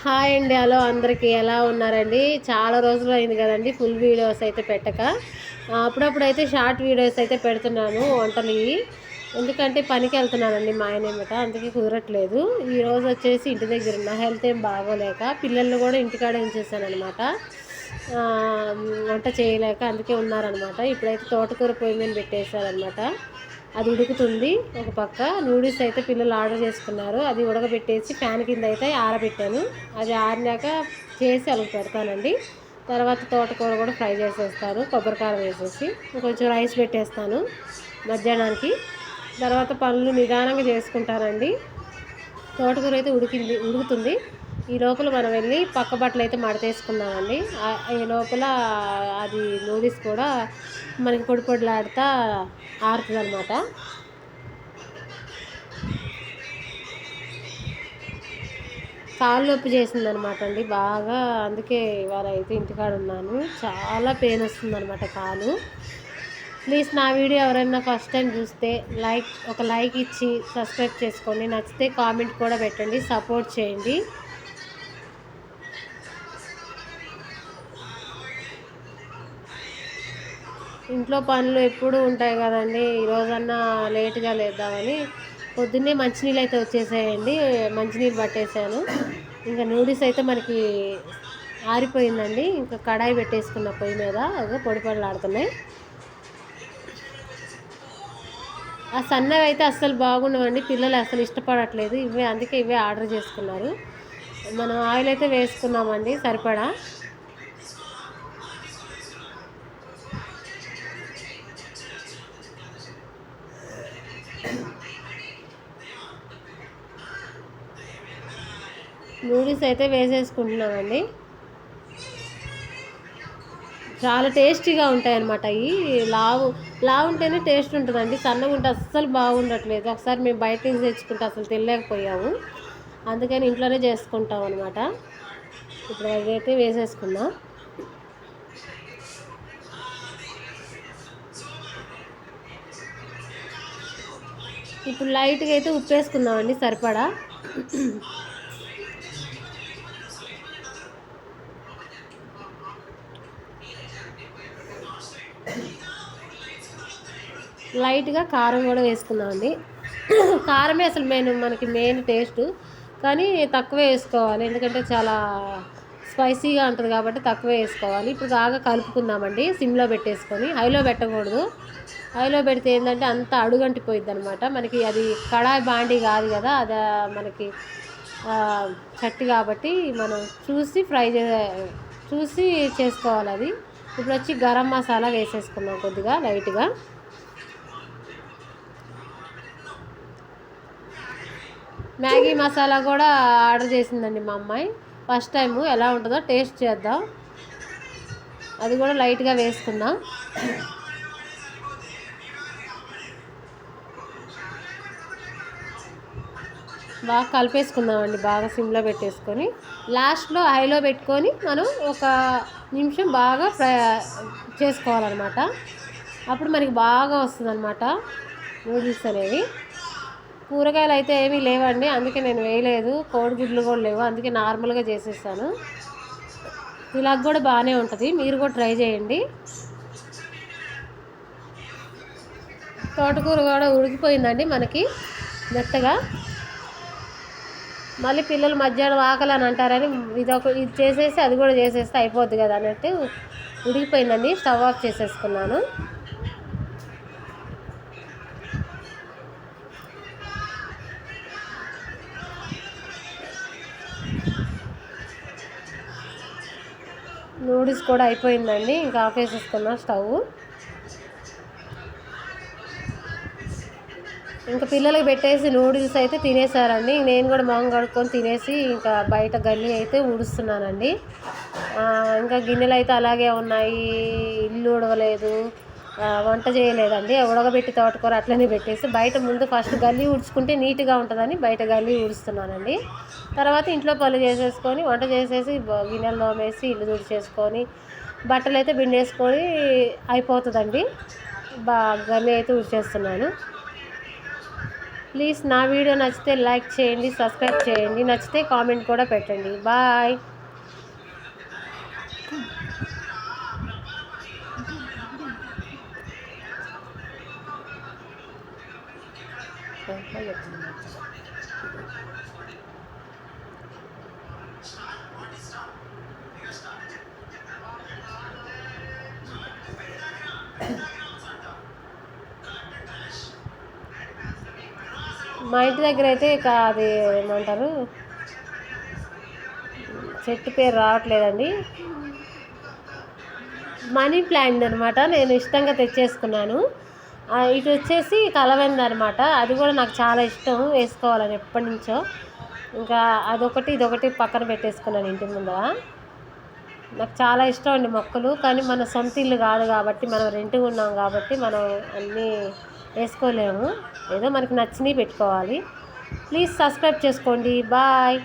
Hi అండి, hello అందరికీ ఎలా ఉన్నారండి? చాలా రోజులు అయింది కదండి ఫుల్ వీడియోస్ అయితే పెట్టక. అప్పుడప్పుడు అయితే షార్ట్ వీడియోస్ అయితే పెడుతున్నాను వంటలు. ఎందుకంటే పనికి వెళ్తున్నానండి మా ఆయన ఏమిట, అందుకే కుదరట్లేదు. ఈరోజు వచ్చేసి ఇంటి దగ్గర ఉన్న హెల్త్ ఏం బాగోలేక పిల్లల్ని కూడా ఇంటికాడ ఉంచేసాను అనమాట. వంట చేయలేక అందుకే ఉన్నారనమాట. ఇప్పుడైతే తోటకూర పొయ్యి మీద పెట్టేశారనమాట. అది ఉడుకుతుంది. ఒక పక్క నూడిల్స్ అయితే పిల్లలు ఆర్డర్ చేసుకున్నారు, అది ఉడకబెట్టేసి ఫ్యాన్ కింద అయితే ఆరబెట్టాను. అది ఆరినాక చేసి అలా పెడతానండి. తర్వాత తోటకూర కూడా ఫ్రై చేసేస్తాను కొబ్బరికారం వేసేసి. కొంచెం రైస్ పెట్టేస్తాను మధ్యాహ్నానికి. తర్వాత పనులు నిదానంగా చేసుకుంటానండి. తోటకూర అయితే ఉడుకుతుంది. ఈ లోపల మనం వెళ్ళి పక్క బట్టలు అయితే మడతేసుకున్నామండి. ఈ లోపల అది నూడిల్స్ కూడా మనకి పొడి పొడిలాడుతా ఆరుతుంది అనమాట. కాళ్ళు నొప్పి చేసిందనమాట అండి బాగా, అందుకే ఇవాళ అయితే ఇంటికాడ ఉన్నాను. చాలా పెయిన్ వస్తుంది అనమాట కాలు. ప్లీజ్ నా వీడియో ఎవరైనా ఫస్ట్ టైం చూస్తే ఒక లైక్ ఇచ్చి సబ్స్క్రైబ్ చేసుకోండి. నచ్చితే కామెంట్ కూడా పెట్టండి, సపోర్ట్ చేయండి. ఇంట్లో పనులు ఎప్పుడు ఉంటాయి కదండి. ఈరోజన్నా లేట్గా లేద్దామని పొద్దున్నే మంచినీళ్ళు అయితే వచ్చేసాయండి. మంచినీళ్ళు పట్టేశాను. ఇంకా నూడిల్స్ అయితే మనకి ఆరిపోయిందండి. ఇంకా కడాయి పెట్టేసుకున్న పొయ్యి మీద అవి పొడి పొడిలాడుతున్నాయి. ఆ సన్నవి అయితే అస్సలు బాగుండవండి, పిల్లలు అసలు ఇష్టపడట్లేదు. అందుకే ఇవే ఆర్డర్ చేసుకున్నారు. మనం ఆయిల్ అయితే వేసుకున్నామండి సరిపడా. నూడిల్స్ అయితే వేసేసుకుంటున్నామండి. చాలా టేస్టీగా ఉంటాయి అన్నమాట. ఇవి లావు ఉంటేనే టేస్ట్ ఉంటుందండి, సన్నగా ఉంటే అస్సలు బాగుండట్లేదు. ఒకసారి మేము బయట నుంచి తెచ్చుకుంటే అసలు తెలియకపోయాము, అందుకని ఇంట్లోనే చేసుకుంటాం అనమాట. ఇప్పుడు అదైతే వేసేసుకుందాం. ఇప్పుడు లైట్గా అయితే ఉప్పు వేసుకుందామండి సరిపడా. లైట్గా కారం కూడా వేసుకుందామండి. కారమే అసలు మనకి మెయిన్ టేస్ట్, కానీ తక్కువే వేసుకోవాలి, ఎందుకంటే చాలా స్పైసీగా ఉంటుంది కాబట్టి తక్కువే వేసుకోవాలి. ఇప్పుడు బాగా కలుపుకుందామండి సిమ్లో పెట్టేసుకొని. హైలో పెట్టకూడదు, హైలో పెడితే ఏంటంటే అంత అడుగంటిపోయిద్ది అనమాట. మనకి అది కడాయి బాండీ కాదు కదా, అది మనకి చట్టి కాబట్టి మనం చూసి చేసుకోవాలి అది. ఇప్పుడు వచ్చి గరం మసాలా వేసేసుకుందాం కొద్దిగా లైట్గా. మ్యాగీ మసాలా కూడా ఆర్డర్ చేసిందండి మా అమ్మాయి. ఫస్ట్ టైము, ఎలా ఉంటుందో టేస్ట్ చేద్దాం. అది కూడా లైట్గా వేసుకుందాం. బాగా కలిపేసుకుందామండి, బాగా సిమ్లో పెట్టేసుకొని. లాస్ట్లో హైలో పెట్టుకొని మనం ఒక నిమిషం బాగా చేసుకోవాలన్నమాట. అప్పుడు మనకి బాగా వస్తుంది అన్నమాట నూడిల్స్ అనేవి. కూరగాయలు అయితే ఏమీ లేవండి, అందుకే నేను వేయలేదు. కోడిగుడ్లు కూడా లేవు, అందుకే నార్మల్గా చేసేసాను. ఇలా కూడా బాగానే ఉంటుంది, మీరు కూడా ట్రై చేయండి. తోటకూర కూడా ఉడికిపోయిందండి మనకి మెత్తగా. మళ్ళీ పిల్లలు మధ్యాహ్నం ఆకలి అని అంటారని ఇది చేసేసి అది కూడా చేసేస్తే అయిపోద్ది కదా అన్నట్టు ఉడికిపోయిందండి. స్టవ్ ఆఫ్ చేసేసుకున్నాను. నూడిల్స్ కూడా అయిపోయిందండి, ఇంకా ఆఫ్ వేసేసుకున్నాను స్టవ్. ఇంకా పిల్లలకి పెట్టేసి నూడిల్స్ అయితే తినేసారండి. నేను కూడా మొహం కడుక్కొని తినేసి ఇంకా బయట గల్లీ అయితే ఊడుస్తున్నానండి. ఇంకా గిన్నెలు అయితే అలాగే ఉన్నాయి, ఇల్లు ఉడవలేదు, వంట చేయలేదండి. ఉడకబెట్టి తోటకూర అట్లనే పెట్టేసి బయట ముందు ఫస్ట్ గల్లీ ఊడ్చుకుంటే నీట్గా ఉంటుందని బయట గల్లీ ఊడుస్తున్నానండి. తర్వాత ఇంట్లో పనులు చేసేసుకొని వంట చేసేసి గిన్నెలు తోమేసి ఇల్లు తుడిచేసుకొని బట్టలు అయితే బిండేసుకొని అయిపోతుందండి. గల్లీ అయితే ఊడ్చేస్తున్నాను. ప్లీజ్ నా వీడియో నచ్చితే లైక్ చేయండి, సబ్స్క్రైబ్ చేయండి, నచ్చితే కామెంట్ కూడా పెట్టండి. బాయ్. మా ఇంటి దగ్గర అయితే ఇక అది ఏమంటారు, చెట్టు పేరు రావట్లేదండి, మనీ ప్లాంట్ అనమాట. నేను ఇష్టంగా తెచ్చేసుకున్నాను. ఇటు వచ్చేసి కలవంద అనమాట. అది కూడా నాకు చాలా ఇష్టం వేసుకోవాలని ఎప్పటి నుంచో. ఇంకా అదొకటి ఇదొకటి పక్కన పెట్టేసుకున్నాను ఇంటి ముందర. నాకు చాలా ఇష్టం అండి మొక్కలు. కానీ మన సొంత ఇల్లు కాదు కాబట్టి, మనం రెంట్గా ఉన్నాం కాబట్టి మనం అన్నీ వేసుకోలేము. ఏదో మనకి నచ్చినవి పెట్టుకోవాలి. ప్లీజ్ సబ్స్క్రైబ్ చేసుకోండి. బాయ్.